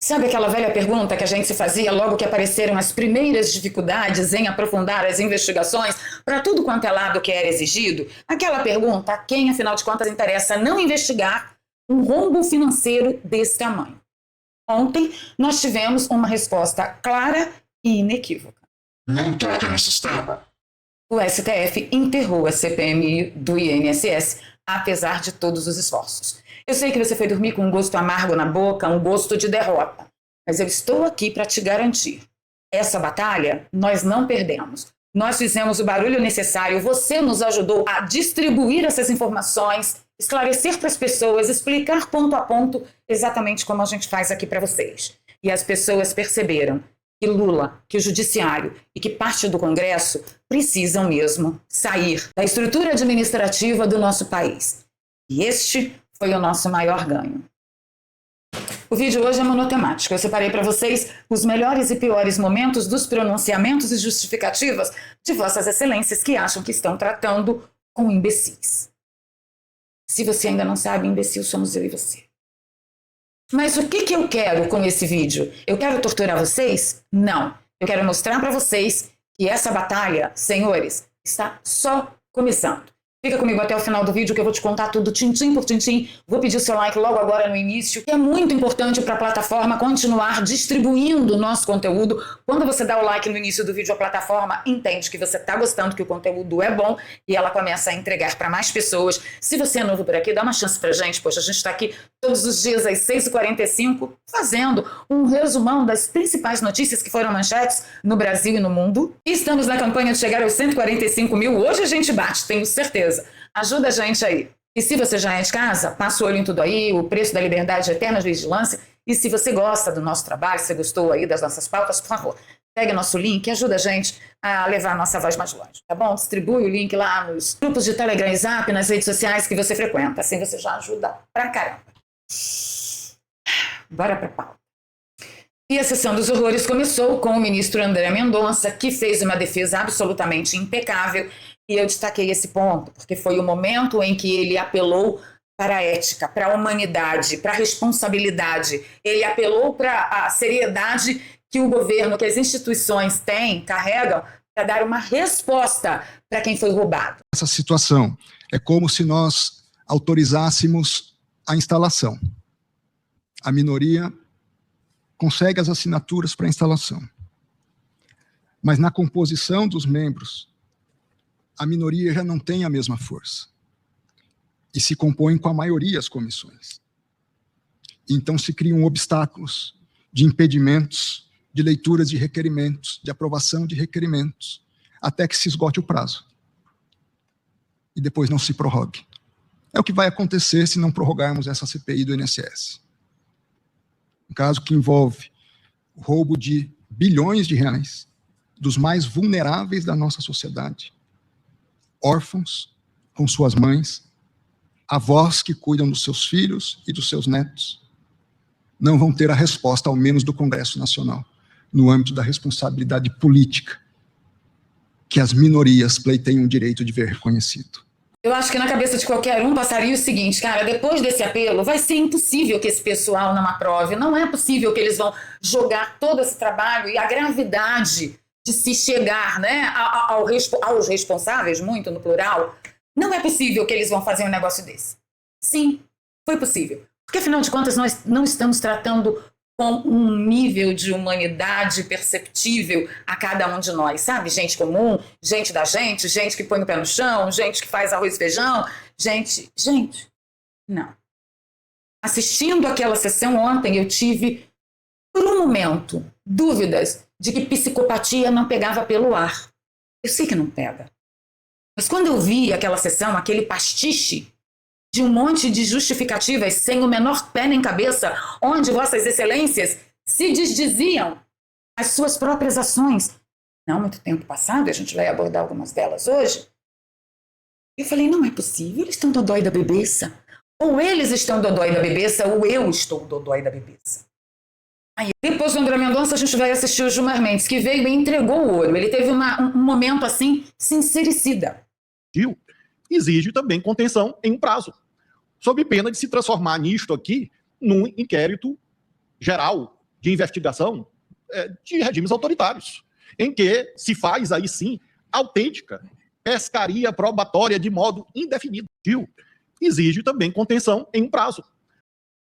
Sabe aquela velha pergunta que a gente se fazia logo que apareceram as primeiras dificuldades em aprofundar as investigações para tudo quanto é lado que era exigido? Aquela pergunta, a quem, afinal de contas, interessa não investigar um rombo financeiro desse tamanho? Ontem, nós tivemos uma resposta clara e inequívoca. Não toca no sistema. O STF enterrou a CPMI do INSS, apesar de todos os esforços. Eu sei que você foi dormir com um gosto amargo na boca, um gosto de derrota, mas eu estou aqui para te garantir. Essa batalha nós não perdemos. Nós fizemos o barulho necessário, você nos ajudou a distribuir essas informações, esclarecer para as pessoas, explicar ponto a ponto exatamente como a gente faz aqui para vocês. E as pessoas perceberam que Lula, que o Judiciário e que parte do Congresso precisam mesmo sair da estrutura administrativa do nosso país. E este foi o nosso maior ganho. O vídeo hoje é monotemático. Eu separei para vocês os melhores e piores momentos dos pronunciamentos e justificativas de vossas excelências que acham que estão tratando com imbecis. Se você ainda não sabe, imbecil somos eu e você. Mas o que eu quero com esse vídeo? Eu quero torturar vocês? Não. Eu quero mostrar para vocês que essa batalha, senhores, está só começando. Fica comigo até o final do vídeo que eu vou te contar tudo tintim por tintim. Vou pedir o seu like logo agora no início, que é muito importante para a plataforma continuar distribuindo o nosso conteúdo. Quando você dá o like no início do vídeo, a plataforma entende que você está gostando, que o conteúdo é bom e ela começa a entregar para mais pessoas. Se você é novo por aqui, dá uma chance para a gente. Poxa, a gente está aqui todos os dias às 6h45 fazendo um resumão das principais notícias que foram manchetes no Brasil e no mundo. E estamos na campanha de chegar aos 145 mil. Hoje a gente bate, tenho certeza. Ajuda a gente aí. E se você já é de casa, passa o olho em tudo aí, o preço da liberdade eterna de vigilância. E se você gosta do nosso trabalho, se você gostou aí das nossas pautas, por favor, pegue nosso link e ajuda a gente a levar a nossa voz mais longe, tá bom? Distribui o link lá nos grupos de Telegram e Zap, nas redes sociais que você frequenta. Assim você já ajuda pra caramba. Bora pra pauta. E a sessão dos horrores começou com o ministro André Mendonça, que fez uma defesa absolutamente impecável. E eu destaquei esse ponto, porque foi o momento em que ele apelou para a ética, para a humanidade, para a responsabilidade. Ele apelou para a seriedade que o governo, que as instituições têm, carregam, para dar uma resposta para quem foi roubado. Essa situação é como se nós autorizássemos a instalação. A minoria consegue as assinaturas para a instalação. Mas na composição dos membros, a minoria já não tem a mesma força. E se compõem com a maioria as comissões. Então se criam obstáculos de impedimentos, de leituras de requerimentos, de aprovação de requerimentos, até que se esgote o prazo. E depois não se prorrogue. É o que vai acontecer se não prorrogarmos essa CPI do INSS. Um caso que envolve o roubo de bilhões de reais dos mais vulneráveis da nossa sociedade. Órfãos com suas mães, avós que cuidam dos seus filhos e dos seus netos, não vão ter a resposta, ao menos do Congresso Nacional, no âmbito da responsabilidade política, que as minorias pleiteiam o direito de ver reconhecido. Eu acho que na cabeça de qualquer um passaria o seguinte, cara, depois desse apelo, vai ser impossível que esse pessoal não aprove, não é possível que eles vão jogar todo esse trabalho e a gravidade de se chegar, né, aos responsáveis, muito no plural, não é possível que eles vão fazer um negócio desse. Sim, foi possível. Porque, afinal de contas, nós não estamos tratando com um nível de humanidade perceptível a cada um de nós, sabe? Gente comum, gente da gente que põe o pé no chão, gente que faz arroz e feijão, gente, não. Assistindo aquela sessão ontem, eu tive, por um momento, dúvidas de que psicopatia não pegava pelo ar. Eu sei que não pega. Mas quando eu vi aquela sessão, aquele pastiche de um monte de justificativas sem o menor pé nem cabeça, onde vossas excelências se desdiziam as suas próprias ações. Não muito tempo passado, a gente vai abordar algumas delas hoje. Eu falei, não é possível, eles estão dodói da bebeça. Ou eles estão dodói da bebeça, ou eu estou dodói da bebeça. Aí, depois do André Mendonça, a gente vai assistir o Gilmar Mendes, que veio e entregou o ouro. Ele teve um momento, assim, sincericida. Exige também contenção em um prazo, sob pena de se transformar nisto aqui num inquérito geral de investigação de regimes autoritários, em que se faz, aí sim, autêntica pescaria probatória de modo indefinido. Exige também contenção em um prazo.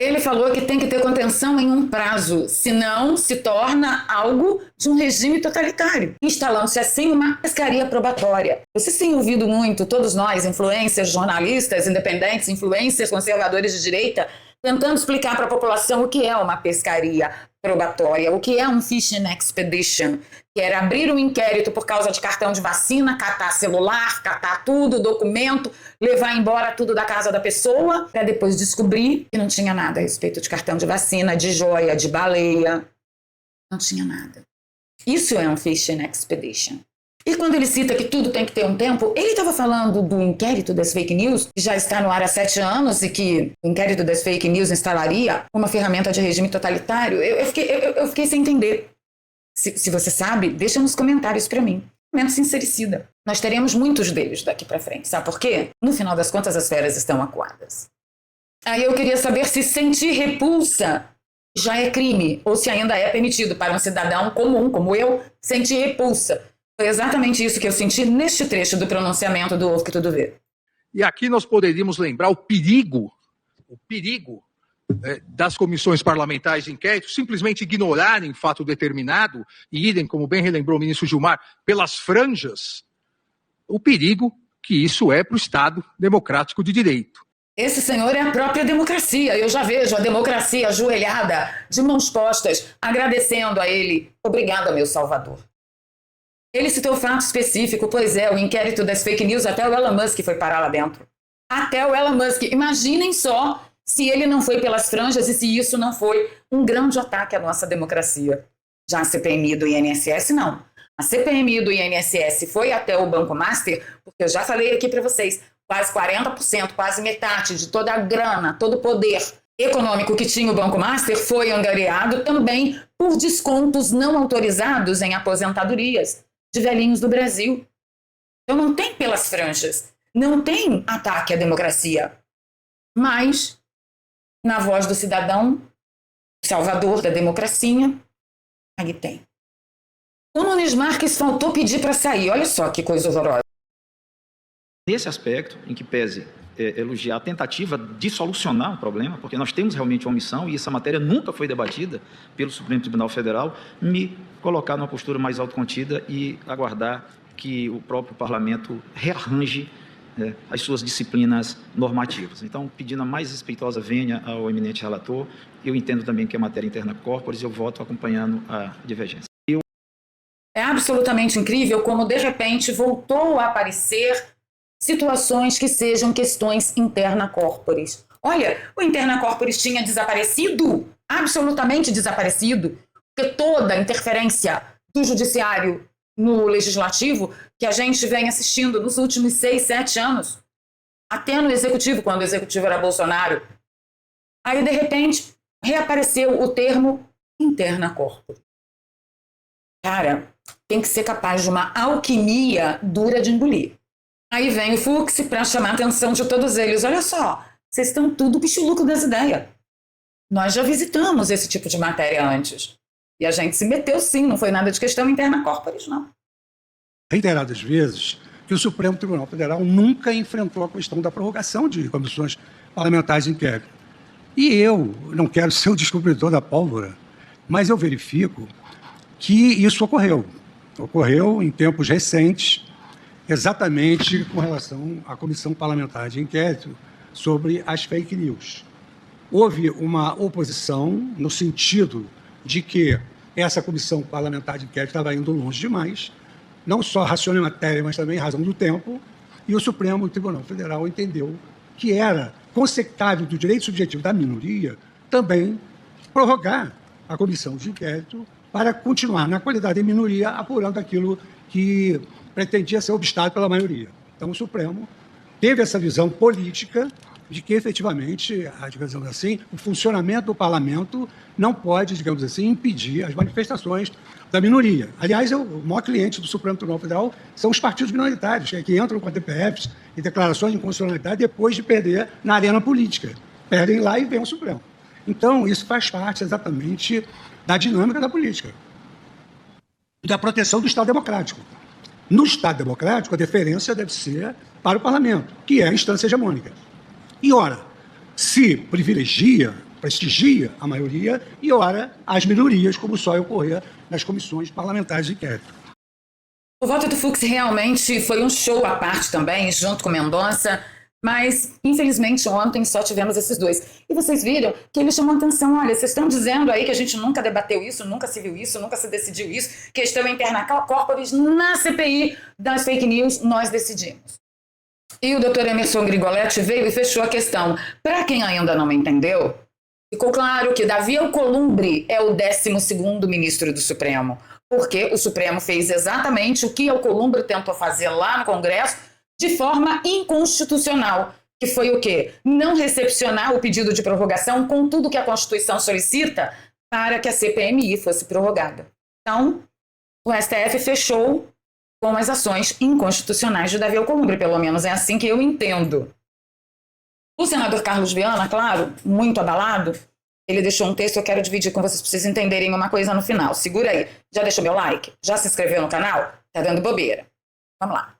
Ele falou que tem que ter contenção em um prazo, senão se torna algo de um regime totalitário, instalando-se assim uma pescaria probatória. Vocês têm ouvido muito, todos nós, influencers, jornalistas, independentes, influencers, conservadores de direita, tentando explicar para a população o que é uma pescaria probatória, o que é um fishing expedition, que era abrir um inquérito por causa de cartão de vacina, catar celular, catar tudo, documento, levar embora tudo da casa da pessoa, para depois descobrir que não tinha nada a respeito de cartão de vacina, de joia, de baleia. Não tinha nada. Isso é um fishing expedition. E quando ele cita que tudo tem que ter um tempo, ele estava falando do inquérito das fake news, que já está no ar há 7 anos e que o inquérito das fake news instalaria uma ferramenta de regime totalitário. Eu fiquei sem entender. Se você sabe, deixa nos comentários para mim. Momento sincericida. Nós teremos muitos deles daqui para frente. Sabe por quê? No final das contas, as feras estão acuadas. Aí eu queria saber se sentir repulsa já é crime, ou se ainda é permitido para um cidadão comum, como eu, sentir repulsa. Foi exatamente isso que eu senti neste trecho do pronunciamento do Ovo que Tudo Vê. E aqui nós poderíamos lembrar o perigo das comissões parlamentares de inquérito simplesmente ignorarem fato determinado e irem, como bem relembrou o ministro Gilmar, pelas franjas, o perigo que isso é para o Estado democrático de direito. Esse senhor é a própria democracia. Eu já vejo a democracia ajoelhada, de mãos postas, agradecendo a ele. Obrigada, meu Salvador. Ele citou fato específico, pois é, o inquérito das fake news, até o Elon Musk foi parar lá dentro. Até o Elon Musk. Imaginem só se ele não foi pelas franjas e se isso não foi um grande ataque à nossa democracia. Já a CPMI do INSS, não. A CPMI do INSS foi até o Banco Master, porque eu já falei aqui para vocês, quase 40%, quase metade de toda a grana, todo o poder econômico que tinha o Banco Master foi angariado também por descontos não autorizados em aposentadorias de velhinhos do Brasil. Então não tem pelas franjas, não tem ataque à democracia. Mas, na voz do cidadão, salvador da democracia, aí tem. O Nunes Marques faltou pedir para sair. Olha só que coisa horrorosa. Nesse aspecto, em que pese elogiar a tentativa de solucionar o problema, porque nós temos realmente uma omissão e essa matéria nunca foi debatida pelo Supremo Tribunal Federal, me colocar numa postura mais autocontida e aguardar que o próprio parlamento rearranje as suas disciplinas normativas. Então, pedindo a mais respeitosa vênia ao eminente relator, eu entendo também que é matéria interna corporis e eu voto acompanhando a divergência. É absolutamente incrível como, de repente, voltou a aparecer situações que sejam questões interna corporis. Olha, o interna corporis tinha desaparecido, absolutamente desaparecido, porque toda a interferência do judiciário no legislativo que a gente vem assistindo nos últimos 6, 7 anos, até no executivo, quando o executivo era Bolsonaro, aí, de repente, reapareceu o termo interna corporis. Cara, tem que ser capaz de uma alquimia dura de engolir. Aí vem o Fux para chamar a atenção de todos eles. Olha só, vocês estão tudo pichuluco das ideias. Nós já visitamos esse tipo de matéria antes. E a gente se meteu sim, não foi nada de questão interna corporis, não. Reiteradas vezes que o Supremo Tribunal Federal nunca enfrentou a questão da prorrogação de comissões parlamentares de inquérito. E eu não quero ser o descobridor da pólvora, mas eu verifico que isso ocorreu. Ocorreu em tempos recentes, exatamente com relação à Comissão Parlamentar de Inquérito sobre as fake news. Houve uma oposição no sentido de que essa Comissão Parlamentar de Inquérito estava indo longe demais, não só raciona em matéria, mas também em razão do tempo, e o Supremo Tribunal Federal entendeu que era consectável do direito subjetivo da minoria também prorrogar a Comissão de Inquérito para continuar, na qualidade de minoria, apurando aquilo que pretendia ser obstado pela maioria. Então, o Supremo teve essa visão política de que, efetivamente, digamos assim, o funcionamento do parlamento não pode, digamos assim, impedir as manifestações da minoria. Aliás, o maior cliente do Supremo Tribunal Federal são os partidos minoritários, que entram com a DPFs e declarações de inconstitucionalidade depois de perder na arena política. Perdem lá e vem o Supremo. Então, isso faz parte exatamente da dinâmica da política, da proteção do Estado democrático. No Estado democrático, a deferência deve ser para o parlamento, que é a instância hegemônica. E, ora, se prestigia a maioria e, ora, as minorias, como só ocorrer nas comissões parlamentares de inquérito. O voto do Fux realmente foi um show à parte também, junto com Mendonça, mas, infelizmente, ontem só tivemos esses dois. E vocês viram que ele chamou atenção, olha, vocês estão dizendo aí que a gente nunca debateu isso, nunca se viu isso, nunca se decidiu isso, questão interna corporis na CPI das fake news, nós decidimos. E o doutor Emerson Grigoletti veio e fechou a questão. Para quem ainda não entendeu, ficou claro que Davi Alcolumbre é o 12º ministro do Supremo, porque o Supremo fez exatamente o que Alcolumbre tentou fazer lá no Congresso de forma inconstitucional, que foi o quê? Não recepcionar o pedido de prorrogação com tudo que a Constituição solicita para que a CPMI fosse prorrogada. Então, o STF fechou com as ações inconstitucionais de Davi Alcolumbre, pelo menos é assim que eu entendo. O senador Carlos Viana, claro, muito abalado, ele deixou um texto, eu quero dividir com vocês para vocês entenderem uma coisa no final. Segura aí. Já deixou meu like? Já se inscreveu no canal? Tá dando bobeira. Vamos lá.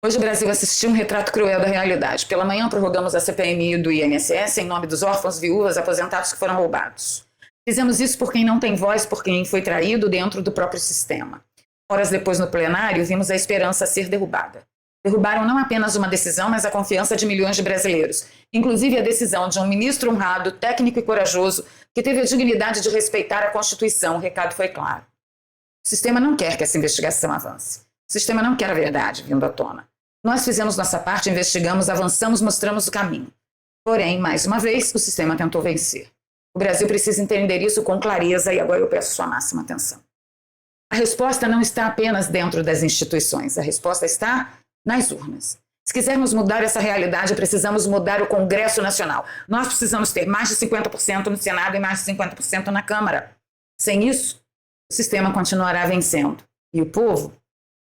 Hoje o Brasil assistiu um retrato cruel da realidade. Pela manhã prorrogamos a CPMI do INSS em nome dos órfãos, viúvas, aposentados que foram roubados. Fizemos isso por quem não tem voz, por quem foi traído dentro do próprio sistema. Horas depois, no plenário, vimos a esperança ser derrubada. Derrubaram não apenas uma decisão, mas a confiança de milhões de brasileiros. Inclusive a decisão de um ministro honrado, técnico e corajoso, que teve a dignidade de respeitar a Constituição. O recado foi claro. O sistema não quer que essa investigação avance. O sistema não quer a verdade vindo à tona. Nós fizemos nossa parte, investigamos, avançamos, mostramos o caminho. Porém, mais uma vez, o sistema tentou vencer. O Brasil precisa entender isso com clareza e agora eu peço sua máxima atenção. A resposta não está apenas dentro das instituições, a resposta está nas urnas. Se quisermos mudar essa realidade, precisamos mudar o Congresso Nacional. Nós precisamos ter mais de 50% no Senado e mais de 50% na Câmara. Sem isso, o sistema continuará vencendo e o povo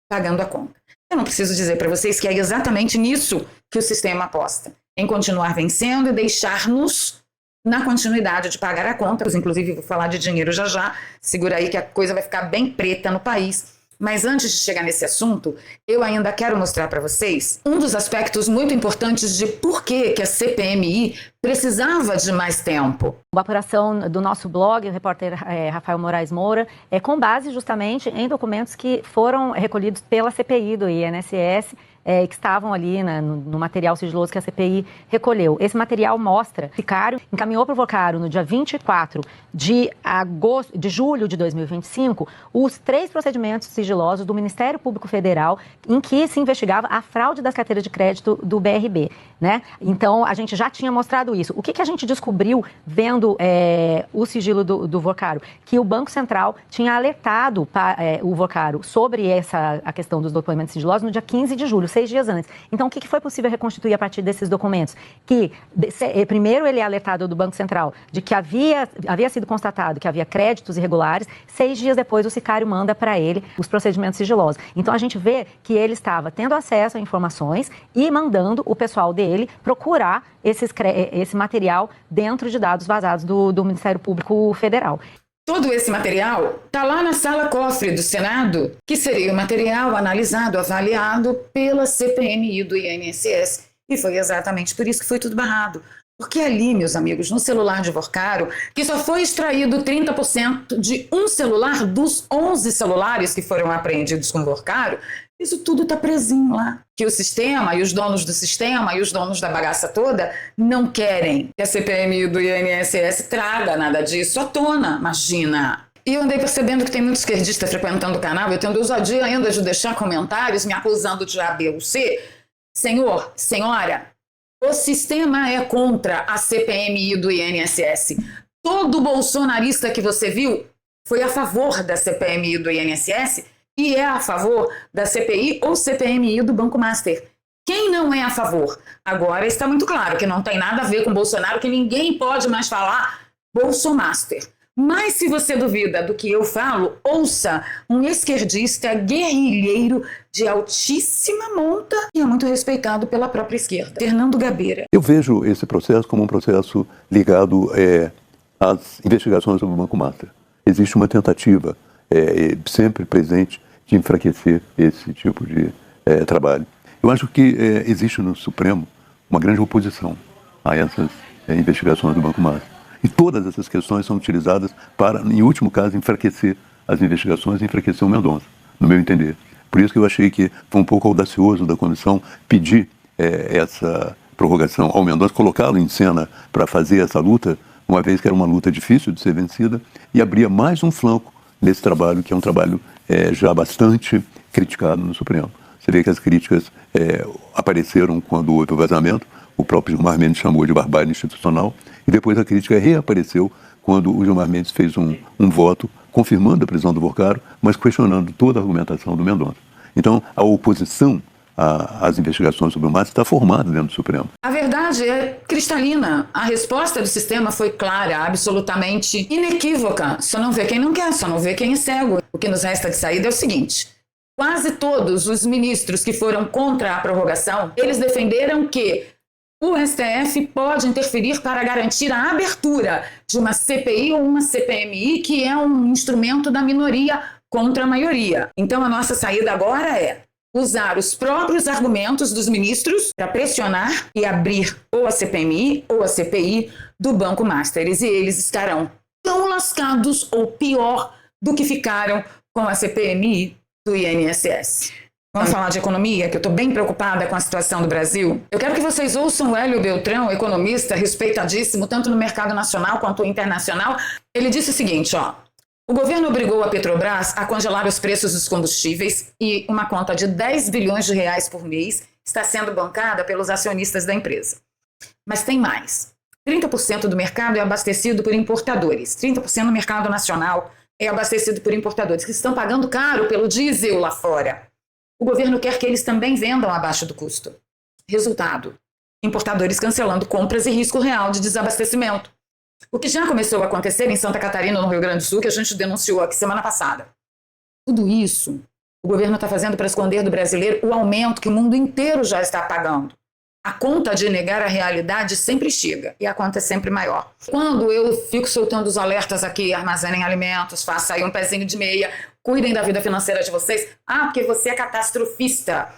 pagando a conta. Eu não preciso dizer para vocês que é exatamente nisso que o sistema aposta, em continuar vencendo e deixar-nos na continuidade de pagar a conta. Inclusive, vou falar de dinheiro já já, segura aí que a coisa vai ficar bem preta no país. Mas antes de chegar nesse assunto, eu ainda quero mostrar para vocês um dos aspectos muito importantes de por que a CPMI precisava de mais tempo. A apuração do nosso blog, o repórter Rafael Moraes Moura, é com base justamente em documentos que foram recolhidos pela CPI do INSS, que estavam ali no material sigiloso que a CPI recolheu. Esse material mostra que o Vicário encaminhou para o Vocário no dia 24 de julho de 2025 os 3 procedimentos sigilosos do Ministério Público Federal em que se investigava a fraude das carteiras de crédito do BRB, né? Então, a gente já tinha mostrado isso. O que a gente descobriu vendo o sigilo do Vocário? Que o Banco Central tinha alertado o Vocário sobre a questão dos documentos sigilosos no dia 15 de julho, 6 dias antes. Então, o que foi possível reconstituir a partir desses documentos? Que, primeiro, ele é alertado do Banco Central de que havia sido constatado que havia créditos irregulares. 6 dias depois, o sicário manda para ele os procedimentos sigilosos. Então, a gente vê que ele estava tendo acesso a informações e mandando o pessoal dele procurar esse material dentro de dados vazados do Ministério Público Federal. Todo esse material está lá na sala cofre do Senado, que seria o material analisado, avaliado pela CPMI do INSS. E foi exatamente por isso que foi tudo barrado. Porque ali, meus amigos, no celular de Vocário, que só foi extraído 30% de um celular dos 11 celulares que foram apreendidos com Vocário, isso tudo está presinho lá. Que o sistema e os donos do sistema e os donos da bagaça toda não querem que a CPMI do INSS traga nada disso à tona, imagina. E eu andei percebendo que tem muito esquerdista frequentando o canal, eu tendo ousadia ainda de deixar comentários me acusando de A, B ou C. Senhor, senhora, o sistema é contra a CPMI do INSS. Todo bolsonarista que você viu foi a favor da CPMI do INSS e é a favor da CPI ou CPMI do Banco Master. Quem não é a favor? Agora está muito claro que não tem nada a ver com Bolsonaro, que ninguém pode mais falar Bolsomaster. Mas se você duvida do que eu falo, ouça um esquerdista guerrilheiro de altíssima monta e é muito respeitado pela própria esquerda, Fernando Gabeira. Eu vejo esse processo como um processo ligado as investigações sobre o Banco Master. Existe uma tentativa sempre presente de enfraquecer esse tipo de trabalho. Eu acho que existe no Supremo uma grande oposição a essas investigações do Banco Master. E todas essas questões são utilizadas para, em último caso, enfraquecer as investigações e enfraquecer o Mendonça, no meu entender. Por isso que eu achei que foi um pouco audacioso da comissão pedir essa prorrogação ao Mendonça, colocá-lo em cena para fazer essa luta, uma vez que era uma luta difícil de ser vencida, e abria mais um flanco nesse trabalho, que é um trabalho já bastante criticado no Supremo. Você vê que as críticas apareceram quando houve o vazamento, o próprio Gilmar Mendes chamou de barbárie institucional, e depois a crítica reapareceu quando o Gilmar Mendes fez um voto confirmando a prisão do Vorcaro, mas questionando toda a argumentação do Mendonça. Então, a oposição às investigações sobre o Master está formada dentro do Supremo. A verdade é cristalina. A resposta do sistema foi clara, absolutamente inequívoca. Só não vê quem não quer, só não vê quem é cego. O que nos resta de saída é o seguinte: quase todos os ministros que foram contra a prorrogação, eles defenderam que o STF pode interferir para garantir a abertura de uma CPI ou uma CPMI, que é um instrumento da minoria contra a maioria. Então, a nossa saída agora é usar os próprios argumentos dos ministros para pressionar e abrir ou a CPMI ou a CPI do Banco Master. E eles estarão tão lascados ou pior do que ficaram com a CPMI do INSS. Vamos falar de economia, que eu estou bem preocupada com a situação do Brasil. Eu quero que vocês ouçam o Hélio Beltrão, economista respeitadíssimo, tanto no mercado nacional quanto internacional. Ele disse o seguinte, o governo obrigou a Petrobras a congelar os preços dos combustíveis e uma conta de 10 bilhões de reais por mês está sendo bancada pelos acionistas da empresa. Mas tem mais. 30% do mercado é abastecido por importadores. 30% do mercado nacional é abastecido por importadores, que estão pagando caro pelo diesel lá fora. O governo quer que eles também vendam abaixo do custo. Resultado: importadores cancelando compras e risco real de desabastecimento. O que já começou a acontecer em Santa Catarina, no Rio Grande do Sul, que a gente denunciou aqui semana passada. Tudo isso o governo está fazendo para esconder do brasileiro o aumento que o mundo inteiro já está pagando. A conta de negar a realidade sempre chega e a conta é sempre maior. Quando eu fico soltando os alertas aqui, armazenem alimentos, faça aí um pezinho de meia, cuidem da vida financeira de vocês. Porque você é catastrofista.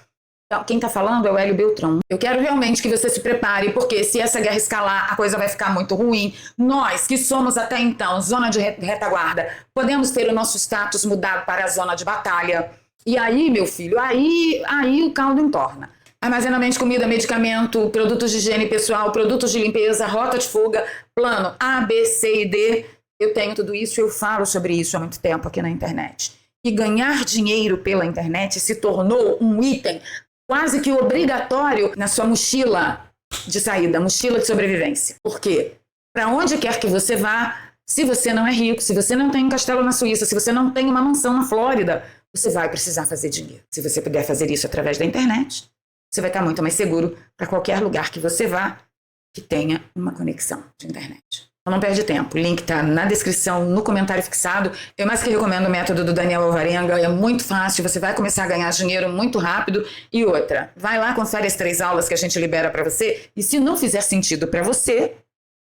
Então, quem está falando é o Hélio Beltrão. Eu quero realmente que você se prepare, porque se essa guerra escalar, a coisa vai ficar muito ruim. Nós, que somos até então zona de retaguarda, podemos ter o nosso status mudado para a zona de batalha. E aí, meu filho, aí o caldo entorna. Armazenamento de comida, medicamento, produtos de higiene pessoal, produtos de limpeza, rota de fuga, plano A, B, C e D. Eu tenho tudo isso e eu falo sobre isso há muito tempo aqui na internet. E ganhar dinheiro pela internet se tornou um item quase que obrigatório na sua mochila de saída, mochila de sobrevivência. Por quê? Para onde quer que você vá, se você não é rico, se você não tem um castelo na Suíça, se você não tem uma mansão na Flórida, você vai precisar fazer dinheiro. Se você puder fazer isso através da internet, você vai estar muito mais seguro para qualquer lugar que você vá que tenha uma conexão de internet. Então não perde tempo. O link está na descrição, no comentário fixado. Eu mais que recomendo o método do Daniel Alvarenga. É muito fácil, você vai começar a ganhar dinheiro muito rápido. E outra, vai lá, confere as 3 aulas que a gente libera para você. E se não fizer sentido para você,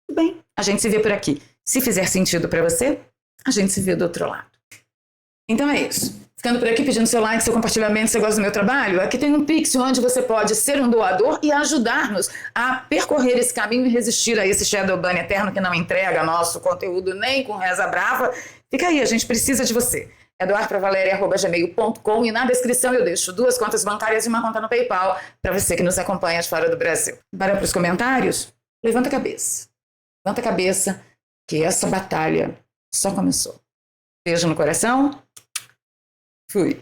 tudo bem, a gente se vê por aqui. Se fizer sentido para você, a gente se vê do outro lado. Então é isso. Ficando por aqui pedindo seu like, seu compartilhamento, se você gosta do meu trabalho. Aqui tem um Pix onde você pode ser um doador e ajudar-nos a percorrer esse caminho e resistir a esse shadow ban eterno que não entrega nosso conteúdo nem com reza brava. Fica aí, a gente precisa de você. É doarpravaleria@gmail.com e na descrição eu deixo 2 contas bancárias e uma conta no PayPal para você que nos acompanha de fora do Brasil. Para os comentários, levanta a cabeça. Levanta a cabeça que essa batalha só começou. Beijo no coração. Fui.